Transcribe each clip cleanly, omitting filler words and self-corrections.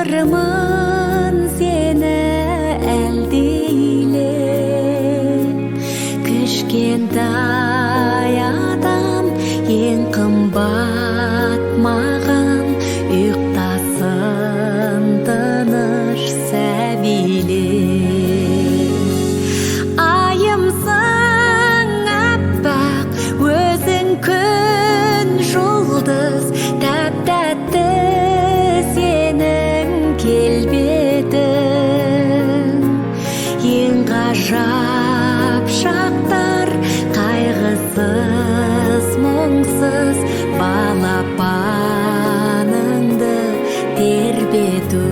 Бармын сені әлдейлі, кішкентай адам ең қымбат маған, ұйықтасын тыныш сәбилі. Айымсың аппақ, өзің күн жұлдыз, тәп-тәтті сенің келбетің. Ең ғажап шақтар, қайғысыз, мұңсыз балапаныңды тербету.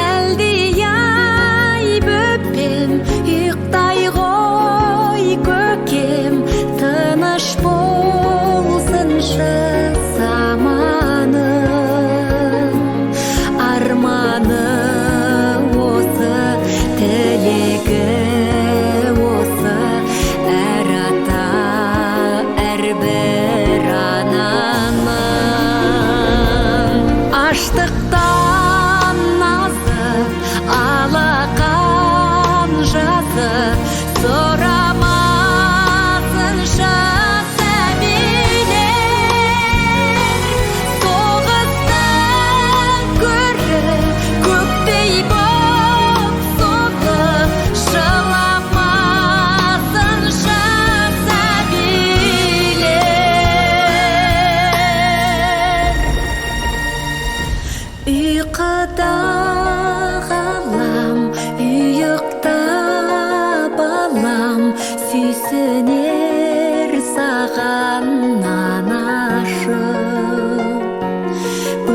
Әлдей-ай бөпем, ұйықтай ғой көкем, тыныш болсыншы заманың. Арманы осы, тілегі осы, әр ата, әрбір ананың. Аштықтан азып, алақан жазып, сұрамасыншы сәбилер. Соғыстың көрі көктей боп соғып, жыламасыншы сәбилер. Ұйқыда ғалам, ұйықта балам, сүйсінер саған анашым.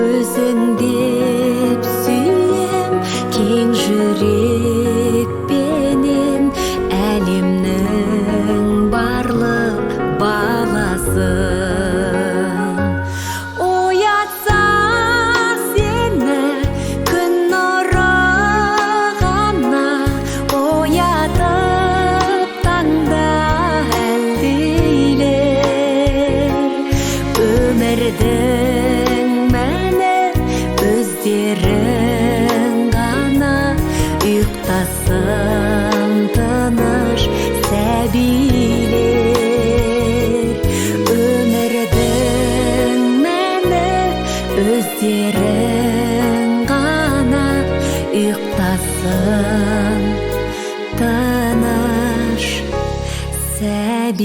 Өзің деп сүйем, кең жүрекпенен, әлемнің барлық баласын. Оятса сені күн нұры ғана, оятып таңда әлдейлер. Өмірдің мәні өздерің ғана, ұйықтасын тыныш сәбилер. Өмірдің мәні өздерің ғана, ұйықтасын тыныш сәбилер.